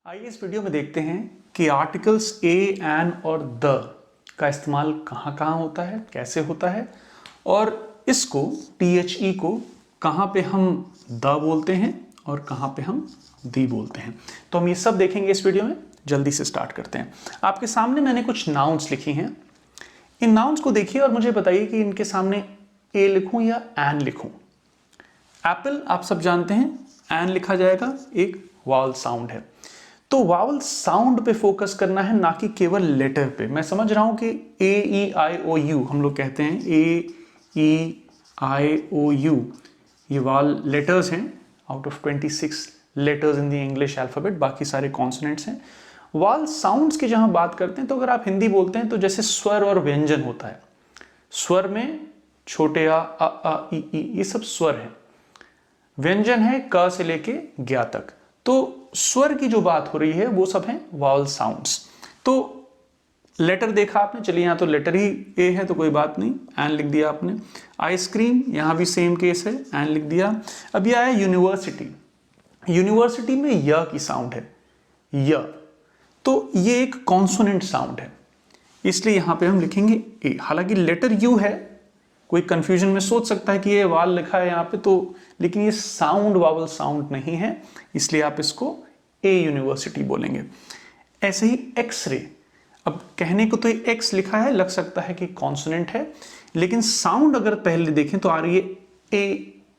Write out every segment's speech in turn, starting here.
आइए इस वीडियो में देखते हैं कि आर्टिकल्स ए, एन और द का इस्तेमाल कहाँ कहाँ होता है, कैसे होता है और इसको THE को कहाँ पे हम द बोलते हैं और कहाँ पे हम दी बोलते हैं। तो हम ये सब देखेंगे इस वीडियो में। जल्दी से स्टार्ट करते हैं। आपके सामने मैंने कुछ नाउन्स लिखी हैं। इन नाउन्स को देखिए और मुझे बताइए कि इनके सामने ए लिखूं या एन लिखूं। एप्पल आप सब जानते हैं, एन लिखा जाएगा, एक वावल साउंड है। तो वावल साउंड पे फोकस करना है, ना कि केवल लेटर पे। मैं समझ रहा हूं कि A-E-I-O-U हम लोग कहते हैं, A-E-I-O-U ये वावल लेटर्स हैं out of 26 letters in the English alphabet, बाकी सारे कॉन्सोनेंट्स हैं। वावल साउंड्स की जहां बात करते हैं तो अगर आप हिंदी बोलते हैं तो जैसे स्वर और व्यंजन होता है, स्वर में छोटे आ ई ये सब स्वर है, व्यंजन है क से लेके ज्ञ तक। तो स्वर की जो बात हो रही है वो सब है वावल साउंड्स। तो लेटर देखा आपने, चलिए यहां तो लेटर ही ए है तो कोई बात नहीं, एन लिख दिया आपने। आइसक्रीम, यहां भी सेम केस है, एन लिख दिया। अब यह आया यूनिवर्सिटी। यूनिवर्सिटी में य की साउंड है, य, तो ये एक कॉन्सोनेंट साउंड है, इसलिए यहां पे हम लिखेंगे ए। हालांकि लेटर यू है, कोई कंफ्यूजन में सोच सकता है कि ये वाल लिखा है यहाँ पे, तो लेकिन ये साउंड वावल साउंड नहीं है, इसलिए आप इसको ए यूनिवर्सिटी बोलेंगे। ऐसे ही एक्सरे, अब कहने को तो ये एक्स लिखा है, लग सकता है कि कॉन्सोनेंट है, लेकिन साउंड अगर पहले देखें तो आ रही है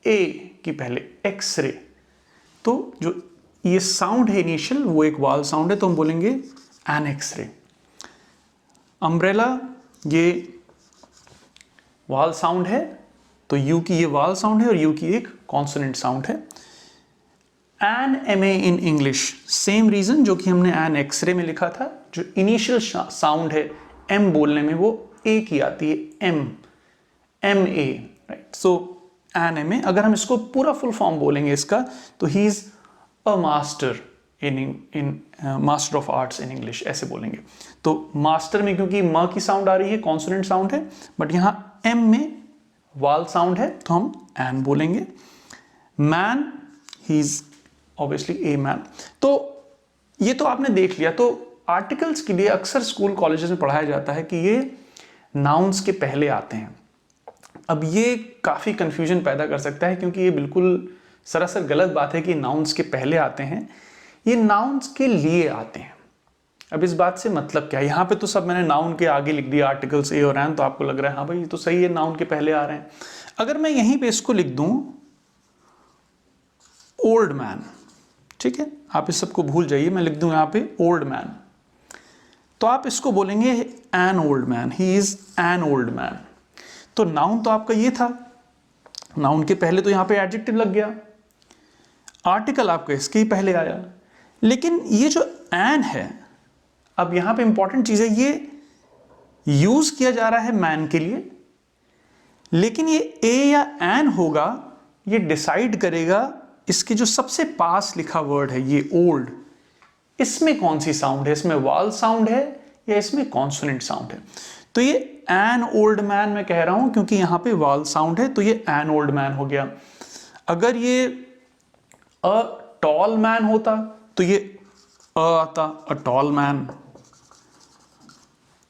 ए की पहले, एक्सरे। तो जो ये साउंड है इनिशियल, वो एक वावल साउंड है, तो हम बोलेंगे एन एक्सरे। अम्ब्रेला, ये वावल साउंड है, तो यू की ये वावल साउंड है और यू की एक कॉन्सोनेंट साउंड है। An MA in English, same reason जो कि हमने एन एक्सरे में लिखा था, जो इनिशियल साउंड है एम बोलने में वो ए की आती है, एम, MA, राइट। सो एन MA, अगर हम इसको पूरा फुल फॉर्म बोलेंगे इसका, तो he is a master in master of arts in English, ऐसे बोलेंगे। तो मास्टर में क्योंकि म की साउंड आ रही है, कॉन्सोनेंट साउंड है, बट यहां एम में वाल साउंड है तो हम एन बोलेंगे। Man, he is obviously a man. तो ये तो आपने देख लिया। तो आर्टिकल्स के लिए अक्सर स्कूल कॉलेजेस में पढ़ाया जाता है कि ये नाउन्स के पहले आते हैं। अब ये काफी कंफ्यूजन पैदा कर सकता है, क्योंकि ये बिल्कुल सरासर गलत बात है कि नाउन्स के पहले आते हैं, ये नाउन्स के लिए आते हैं। अब इस बात से मतलब क्या है, यहां पे तो सब मैंने नाउन के आगे लिख दिया आर्टिकल्स ए और एन, तो आपको लग रहा है हाँ भाई ये तो सही है, नाउन के पहले आ रहे हैं। अगर मैं यहीं पे इसको लिख दूं ओल्ड मैन, ठीक है, आप इस सबको भूल जाइए, मैं लिख दूं यहां पे ओल्ड मैन, तो आप इसको बोलेंगे N old man, he is an old man. तो नाउन तो आपका ये था, नाउन के पहले तो यहां पे एडजेक्टिव लग गया, आर्टिकल आपका इसके ही पहले आया। लेकिन ये जो एन है, अब यहां पे इंपॉर्टेंट चीज है, ये यूज किया जा रहा है मैन के लिए, लेकिन ये ए या एन होगा, ये डिसाइड करेगा इसके जो सबसे पास लिखा वर्ड है ये ओल्ड, इसमें कौन सी साउंड है, इसमें वावल साउंड है या इसमें कॉन्सोनेंट साउंड है। तो ये एन ओल्ड मैन मैं कह रहा हूं क्योंकि यहां पे वावल साउंड है, तो ये एन ओल्ड मैन हो गया। अगर ये अ टॉल मैन होता तो ये अ आता, अ टॉल मैन।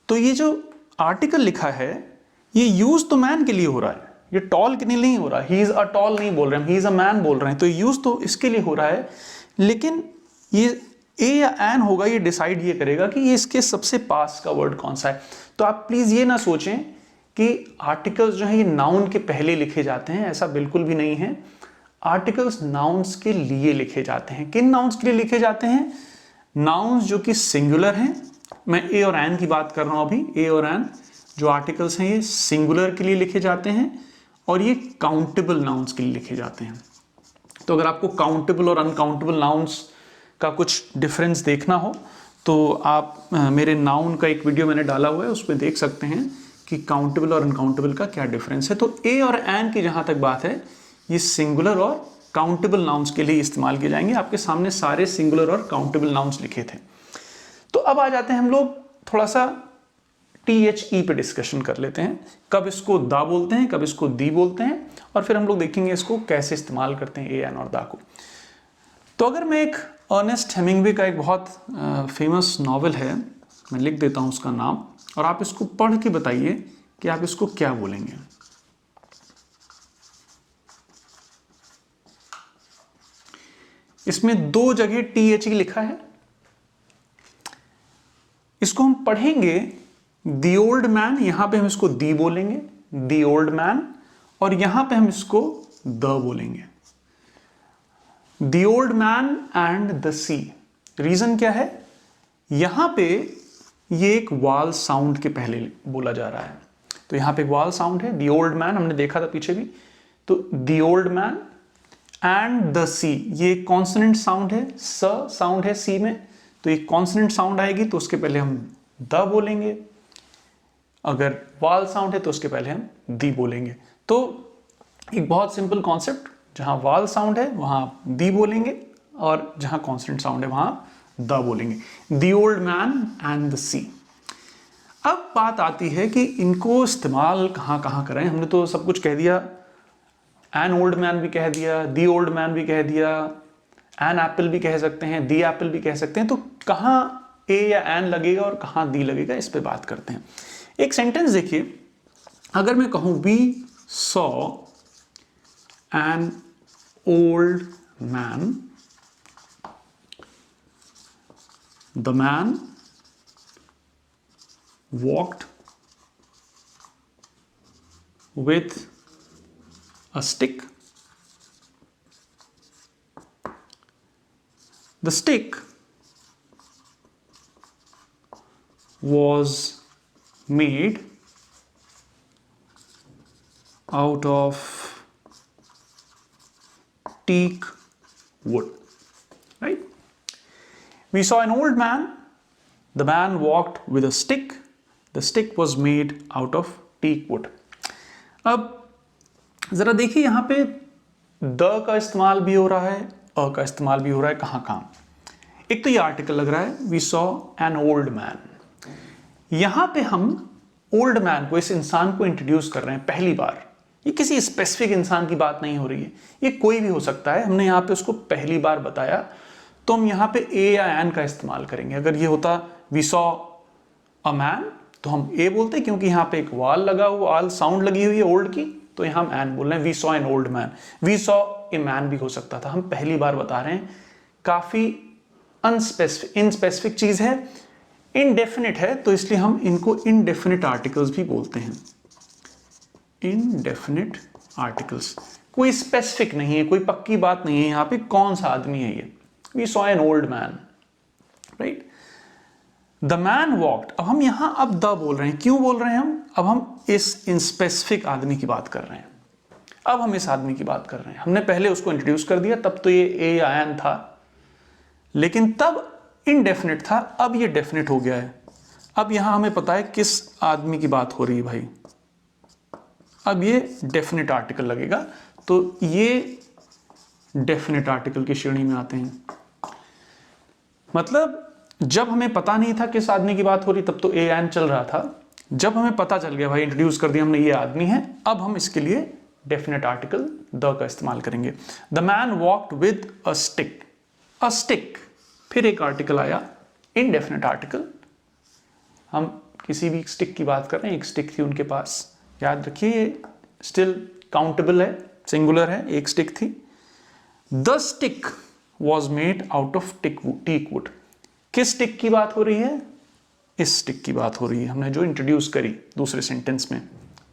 तो ये जो आर्टिकल लिखा है ये यूज तो मैन के लिए हो रहा है, ये टॉल के लिए नहीं हो रहा। ही इज अ टॉल नहीं बोल रहे हैं, ही इज अ मैन बोल रहे हैं, तो यूज तो इसके लिए हो रहा है, लेकिन ये ए या एन होगा, ये डिसाइड ये करेगा कि ये इसके सबसे पास का वर्ड कौन सा है। तो आप प्लीज ये ना सोचें कि आर्टिकल्स जो है ये नाउन के पहले लिखे जाते हैं, ऐसा बिल्कुल भी नहीं है। आर्टिकल्स नाउन्स के लिए लिखे जाते हैं। किन नाउन्स के लिए लिखे जाते हैं? नाउन्स जो कि सिंगुलर हैं, मैं ए और एन की बात कर रहा हूं अभी, ए और एन जो आर्टिकल्स हैं ये सिंगुलर के लिए लिखे जाते हैं और ये काउंटेबल नाउन्स के लिए लिखे जाते हैं। तो अगर आपको काउंटेबल और अनकाउंटेबल नाउन्स का कुछ डिफरेंस देखना हो तो आप मेरे नाउन का एक वीडियो मैंने डाला हुआ है, उसमें देख सकते हैं कि काउंटेबल और अनकाउंटेबल का क्या डिफरेंस है। तो ए और एन की जहां तक बात है, ये सिंगुलर और काउंटेबल नाउन्स के लिए इस्तेमाल किए जाएंगे। आपके सामने सारे सिंगुलर और काउंटेबल नाउन्स लिखे थे। तो अब आ जाते हैं हम लोग थोड़ा सा THE पे डिस्कशन कर लेते हैं, कब इसको दा बोलते हैं, कब इसको दी बोलते हैं, और फिर हम लोग देखेंगे इसको कैसे इस्तेमाल करते हैं ए एन और दा को। तो अगर मैं एक अर्नेस्ट हेमिंग्वे का एक बहुत फेमस नॉवल है, मैं लिख देता हूँ उसका नाम, और आप इसको पढ़ के बताइए कि आप इसको क्या बोलेंगे। इसमें 2 जगह THE लिखा है। इसको हम पढ़ेंगे दी ओल्ड मैन, यहां पे हम इसको दी बोलेंगे, दी ओल्ड मैन, और यहां पे हम इसको द बोलेंगे, the old man and the sea. Reason क्या है, यहां पे ये एक वाल साउंड के पहले बोला जा रहा है, तो यहां पे एक वाल साउंड है, दी ओल्ड मैन हमने देखा था पीछे भी, तो the old man and the sea, ये कॉन्सोनेंट साउंड है, स साउंड है सी में, तो एक कॉन्सोनेंट साउंड आएगी तो उसके पहले हम द बोलेंगे, अगर वाल साउंड है तो उसके पहले हम दी बोलेंगे। तो एक बहुत सिंपल कॉन्सेप्ट, जहां वाल साउंड है वहां दी बोलेंगे, और जहां कॉन्सोनेंट साउंड है वहां द बोलेंगे। The old man and the sea. अब बात आती है कि इनको इस्तेमाल कहां कहां करें। हमने तो सब कुछ कह दिया, एन ओल्ड मैन भी कह दिया, दी ओल्ड मैन भी कह दिया, एन एप्पल भी कह सकते हैं, दी एप्पल भी कह सकते हैं, तो कहां ए या एन लगेगा और कहां दी लगेगा, इस पे बात करते हैं। एक सेंटेंस देखिए, अगर मैं कहूं we saw an old man, the man walked with a stick. The stick was made out of teak wood, right? We saw an old man. The man walked with a stick. The stick was made out of teak wood. अब जरा देखिए, यहां पे the का इस्तेमाल भी हो रहा है, अ का इस्तेमाल भी हो रहा है, कहां कहां। एक तो ये आर्टिकल लग रहा है, we saw an old man, यहां पे हम ओल्ड मैन को, इस इंसान को इंट्रोड्यूस कर रहे हैं पहली बार। ये किसी स्पेसिफिक इंसान की बात नहीं हो रही है, ये कोई भी हो सकता है। हमने यहां पे उसको पहली बार बताया, तो हम यहां पे ए या एन का इस्तेमाल करेंगे। अगर ये होता वी सॉ अ मैन तो हम ए बोलते, क्योंकि यहां पे एक वाल लगा हुआ, वाल साउंड लगी हुई है ओल्ड की, तो यहां हम एन बोल रहे हैं। We saw an old man, we saw a man भी हो सकता था, हम पहली बार बता रहे हैं। काफी अनस्पेसिफिक, इनस्पेसिफिक चीज है, इनडेफिनिट है, तो इसलिए हम इनको इनडेफिनिट आर्टिकल्स भी बोलते हैं। इनडेफिनिट आर्टिकल्स, कोई स्पेसिफिक नहीं है, कोई पक्की बात नहीं है यहां पे कौन सा आदमी है ये। We saw an old man, right. The man walked, अब हम यहां अब द बोल रहे हैं, क्यों बोल रहे हैं हम, अब हम इस इनस्पेसिफिक आदमी की बात कर रहे हैं। अब हम इस आदमी की बात कर रहे हैं, हमने पहले उसको इंट्रोड्यूस कर दिया, तब तो ये ए या एन था, लेकिन तब इनडेफिनिट था, अब ये डेफिनिट हो गया है। अब यहां हमें पता है किस आदमी की बात हो रही है भाई, अब ये डेफिनिट आर्टिकल लगेगा, तो ये डेफिनिट आर्टिकल की श्रेणी में आते हैं। मतलब जब हमें पता नहीं था किस आदमी की बात हो रही, तब तो ए एन चल रहा था। जब हमें पता चल गया भाई, इंट्रोड्यूस कर दिया हमने, ये आदमी है, अब हम इसके लिए डेफिनेट आर्टिकल द का इस्तेमाल करेंगे। The man walked with a stick, a stick, फिर एक आर्टिकल आया, इनडेफिनेट आर्टिकल। हम किसी भी स्टिक की बात कर रहे हैं, एक स्टिक थी उनके पास, याद रखिए ये स्टिल काउंटेबल है, सिंगुलर है, एक स्टिक थी। The stick was made out of teak wood, किस स्टिक की बात हो रही है, इस स्टिक की बात हो रही है, हमने जो इंट्रोड्यूस करी दूसरे सेंटेंस में,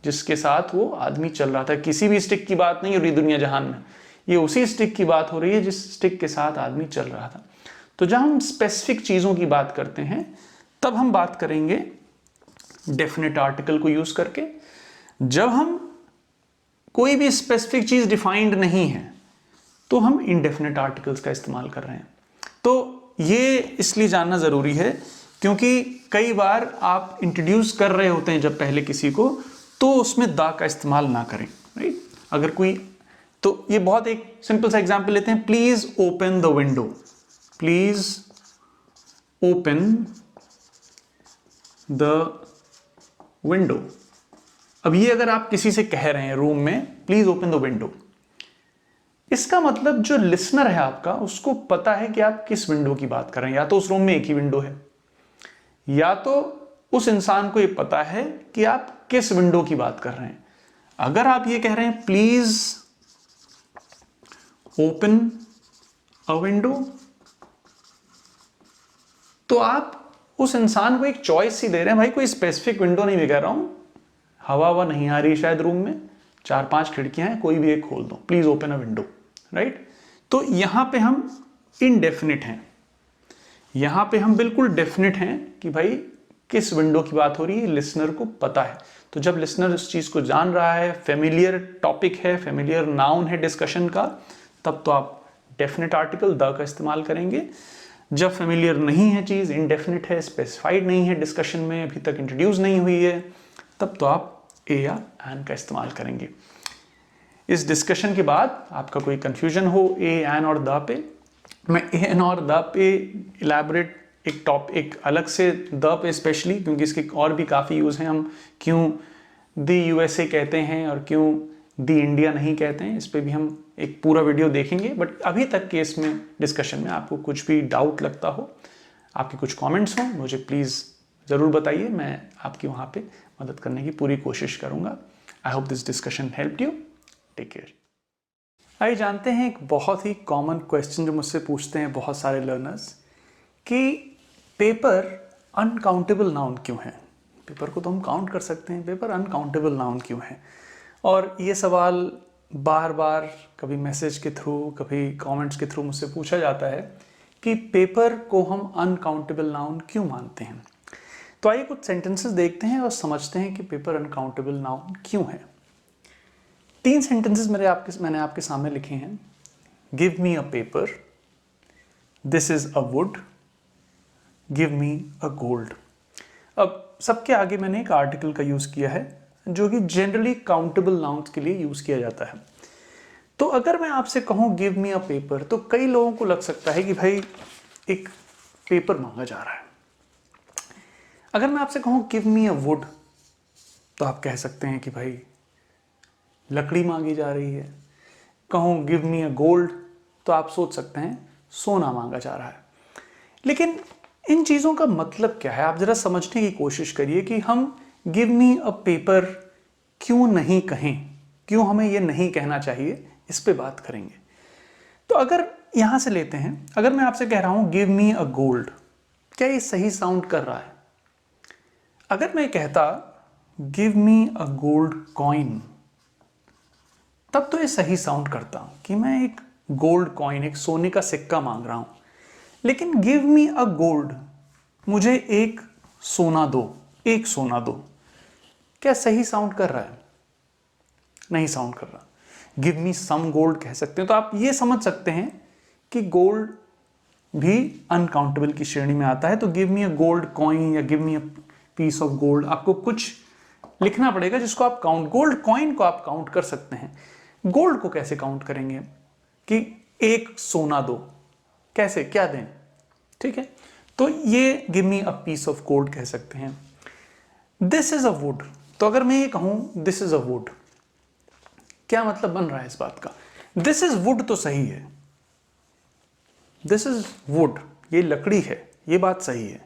जिसके साथ वो आदमी चल रहा था। किसी भी स्टिक की बात नहीं हो रही दुनिया जहान में, ये उसी स्टिक की बात हो रही है जिस स्टिक के साथ आदमी चल रहा था। तो जब हम स्पेसिफिक चीजों की बात करते हैं, तब हम बात करेंगे डेफिनेट आर्टिकल को यूज करके। जब हम कोई भी स्पेसिफिक चीज डिफाइंड नहीं है, तो हम इनडेफिनेट आर्टिकल्स का इस्तेमाल कर रहे हैं। तो ये इसलिए जानना जरूरी है, क्योंकि कई बार आप इंट्रोड्यूस कर रहे होते हैं जब पहले किसी को, तो उसमें द का इस्तेमाल ना करें, राइट। अगर कोई, तो ये बहुत एक सिंपल सा एग्जांपल लेते हैं, please open the window, please open the window. अब ये अगर आप किसी से कह रहे हैं रूम में, प्लीज ओपन द विंडो, इसका मतलब जो लिसनर है आपका, उसको पता है कि आप किस विंडो की बात कर रहे हैं। या तो उस रूम में एक ही विंडो है, या तो उस इंसान को ये पता है कि आप किस विंडो की बात कर रहे हैं। अगर आप ये कह रहे हैं प्लीज ओपन अ विंडो, तो आप उस इंसान को एक चॉइस ही दे रहे हैं, भाई कोई स्पेसिफिक विंडो नहीं मैं कह रहा हूं, हवा नहीं आ रही शायद रूम में, 4-5 खिड़कियां हैं, कोई भी एक खोल दो, please open a window, right. तो यहां पे हम इनडेफिनिट हैं, यहां पे हम बिल्कुल डेफिनिट हैं कि भाई किस विंडो की बात हो रही है, लिसनर को पता है। तो जब लिसनर उस चीज को जान रहा है, फेमिलियर टॉपिक है, फेमिलियर नाउन है डिस्कशन का, तब तो आप डेफिनेट आर्टिकल द का इस्तेमाल करेंगे। जब फेमिलियर नहीं है चीज, इनडेफिनिट है, स्पेसिफाइड नहीं है, डिस्कशन में अभी तक इंट्रोड्यूस नहीं हुई है, तब तो आप ए या एन का इस्तेमाल करेंगे। इस डिस्कशन के बाद आपका कोई कंफ्यूजन हो ए, एन और द पे, मैं ए, एन और द पे इलेबोरेट एक अलग से द पे स्पेशली, क्योंकि इसके और भी काफ़ी यूज़ हैं। हम क्यों दी यूएसए कहते हैं और क्यों दी इंडिया नहीं कहते हैं, इस पे भी हम एक पूरा वीडियो देखेंगे। बट अभी तक के इसमें डिस्कशन में आपको कुछ भी डाउट लगता हो, आपके कुछ कमेंट्स हों, मुझे प्लीज़ ज़रूर बताइए, मैं आपकी वहाँ पे मदद करने की पूरी कोशिश करूँगा। I hope this discussion helped you. Take care. आइए जानते हैं एक बहुत ही कॉमन क्वेश्चन जो मुझसे पूछते हैं बहुत सारे लर्नर्स, कि पेपर अनकाउंटेबल नाउन क्यों है। पेपर को तो हम काउंट कर सकते हैं, पेपर अनकाउंटेबल नाउन क्यों है। और ये सवाल बार बार कभी मैसेज के थ्रू, कभी कमेंट्स के थ्रू मुझसे पूछा जाता है कि पेपर को हम अनकाउंटेबल नाउन क्यों मानते हैं। तो आइए कुछ सेंटेंसेस देखते हैं और समझते हैं कि पेपर अनकाउंटेबल नाउन क्यों है। 3 सेंटेंसेस मैंने आपके सामने लिखे हैं। Give me a paper, this is a would, give me a gold. अब सबके आगे मैंने एक आर्टिकल का यूज किया है जो कि जनरली काउंटेबल नाउन्स के लिए यूज किया जाता है। तो अगर मैं आपसे कहूं गिव मी अ पेपर, तो कई लोगों को लग सकता है कि भाई एक पेपर मांगा जा रहा है। अगर मैं आपसे कहूं गिव मी अ वुड, तो आप कह सकते हैं कि भाई लकड़ी मांगी जा रही है। कहूं गिव मी अ गोल्ड, तो आप सोच सकते हैं सोना मांगा जा रहा है। लेकिन इन चीज़ों का मतलब क्या है, आप ज़रा समझने की कोशिश करिए कि हम गिव मी अ पेपर क्यों नहीं कहें, क्यों हमें ये नहीं कहना चाहिए, इस पे बात करेंगे। तो अगर यहाँ से लेते हैं, अगर मैं आपसे कह रहा हूँ गिव मी अ गोल्ड, क्या ये सही साउंड कर रहा है? अगर मैं कहता give me a gold coin, तब तो ये सही साउंड करता कि मैं एक गोल्ड कॉइन, एक सोने का सिक्का मांग रहा हूं। लेकिन गिव मी अ गोल्ड, मुझे एक सोना दो, एक सोना दो, क्या सही साउंड कर रहा है? नहीं साउंड कर रहा। गिव मी सम गोल्ड कह सकते हैं। तो आप ये समझ सकते हैं कि गोल्ड भी अनकाउंटेबल की श्रेणी में आता है। तो give me a gold coin या give me a piece of gold, आपको कुछ लिखना पड़ेगा जिसको आप काउंट, गोल्ड कॉइन को आप काउंट कर सकते हैं। गोल्ड को कैसे काउंट करेंगे कि एक सोना दो, कैसे, क्या दें? ठीक है, तो ये give me a piece of gold कह सकते हैं। दिस इज अ वुड, तो अगर मैं ये कहूं दिस इज अ वुड, क्या मतलब बन रहा है इस बात का? दिस इज वुड तो सही है, दिस इज वुड, ये लकड़ी है, ये बात सही है।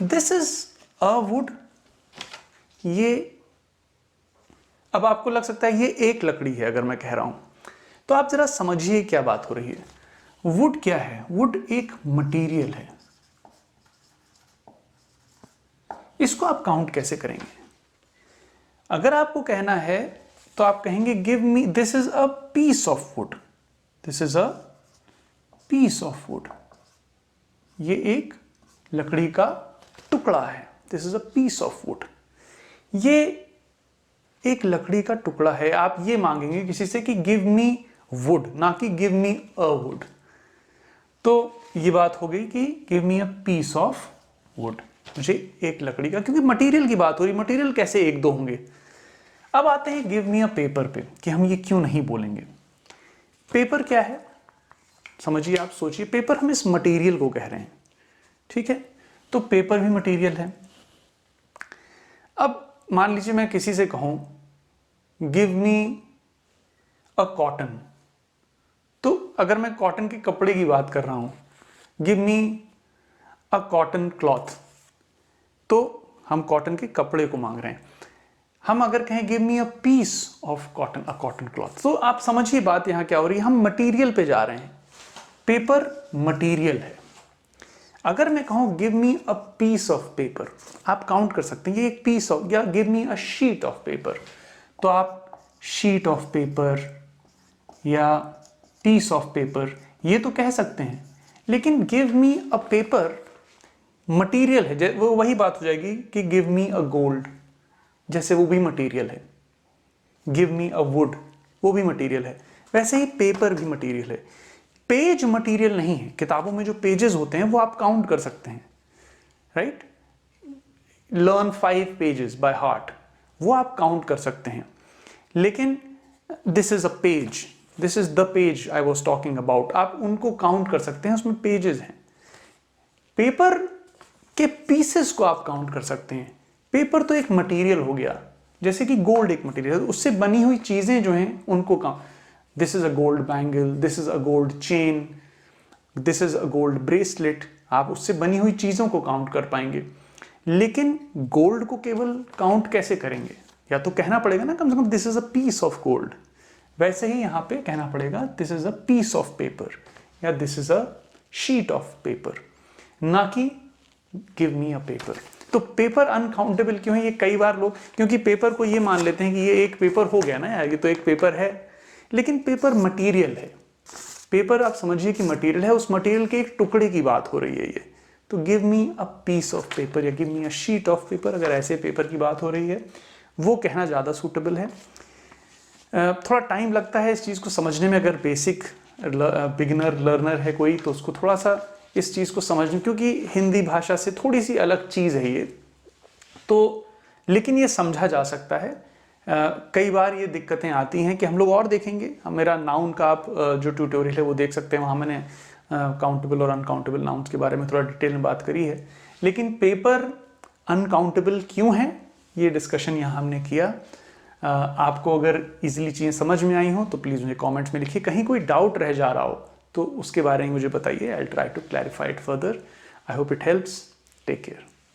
दिस इज अ वुड, ये, अब आपको लग सकता है ये एक लकड़ी है अगर मैं कह रहा हूं, तो आप जरा समझिए क्या बात हो रही है। वुड क्या है? वुड एक मटेरियल है। इसको आप काउंट कैसे करेंगे? अगर आपको कहना है तो आप कहेंगे give me, this is a piece of wood, this is a piece of wood, ये एक लकड़ी का टुकड़ा है, this is a piece of wood, ये एक लकड़ी का टुकड़ा है। आप ये मांगेंगे किसी से कि गिव मी वुड, ना कि गिव मी अ वुड। तो ये बात हो गई कि give me a piece of wood, मुझे एक लकड़ी का, क्योंकि मटेरियल की बात हो रही, मटेरियल कैसे एक दो होंगे। अब आते हैं गिव मी अ पेपर पे, कि हम ये क्यों नहीं बोलेंगे। पेपर क्या है समझिए, आप सोचिए, पेपर हम इस मटेरियल को कह रहे हैं, ठीक है, तो पेपर भी मटेरियल है। अब मान लीजिए मैं किसी से कहूं गिव मी अ कॉटन, अगर मैं कॉटन के कपड़े की बात कर रहा हूँ, गिव मी अ कॉटन क्लॉथ, तो हम कॉटन के कपड़े को मांग रहे हैं। हम अगर कहें give me a piece of cotton, a cotton cloth, तो आप समझिए बात यहाँ क्या हो रही है, हम मटेरियल पे जा रहे हैं। पेपर मटेरियल है। अगर मैं कहूँ give me a piece of paper, आप काउंट कर सकते हैं ये एक पीस ऑफ, या give me a sheet of paper, तो आप शीट ऑफ पेपर या पीस ऑफ पेपर ये तो कह सकते हैं। लेकिन give me a paper material है, वो वही बात हो जाएगी कि गिव मी अ गोल्ड, जैसे वो भी मटेरियल है। गिव मी अ वुड, वो भी मटेरियल है। वैसे ही पेपर भी मटेरियल है। पेज मटेरियल नहीं है। किताबों में जो पेजेस होते हैं वो आप काउंट कर सकते हैं, right. Learn 5 pages by heart, वो आप काउंट कर सकते हैं। लेकिन this is a page, this is the page I was talking about, आप उनको काउंट कर सकते हैं, उसमें पेजेस हैं। पेपर के पीसेस को आप काउंट कर सकते हैं। पेपर तो एक मटेरियल हो गया, जैसे कि गोल्ड एक मटेरियल है, उससे बनी हुई चीजें जो हैं उनको count, this is a gold bangle, this is a gold chain, this is a gold bracelet, आप उससे बनी हुई चीजों को काउंट कर पाएंगे। लेकिन गोल्ड को केवल काउंट कैसे करेंगे, या तो कहना पड़ेगा ना कम से कम this is a piece of gold, वैसे ही यहां पे कहना पड़ेगा this is a piece of paper या this is a sheet of paper, ना कि गिव मी अ पेपर। तो पेपर अनकाउंटेबल क्यों है, ये कई बार लोग, क्योंकि पेपर को ये मान लेते हैं कि ये एक पेपर हो गया ना यार, ये तो एक पेपर है, लेकिन पेपर मटेरियल है। पेपर आप समझिए कि मटेरियल है, उस मटेरियल के एक टुकड़े की बात हो रही है ये। तो give me a piece of paper या give me a sheet of paper, अगर ऐसे पेपर की बात हो रही है, वो कहना ज़्यादा सूटेबल है। थोड़ा टाइम लगता है इस चीज़ को समझने में, अगर बेसिक बिगिनर लर्नर है कोई तो उसको थोड़ा सा इस चीज़ को समझने, क्योंकि हिंदी भाषा से थोड़ी सी अलग चीज़ है ये तो, लेकिन ये समझा जा सकता है। कई बार ये दिक्कतें आती हैं कि हम लोग और देखेंगे, मेरा नाउन का आप जो ट्यूटोरियल है वो देख सकते हैं, वहाँ मैंने काउंटेबल और अनकाउंटेबल नाउन्स के बारे में थोड़ा डिटेल में बात करी है। लेकिन पेपर अनकाउंटेबल क्यों है, ये डिस्कशन यहाँ हमने किया। आपको अगर इजीली चीज़ें समझ में आई हो तो प्लीज़ मुझे कमेंट्स में लिखिए, कहीं कोई डाउट रह जा रहा हो तो उसके बारे में मुझे बताइए, I will try to clarify it further. I hope it helps. Take care.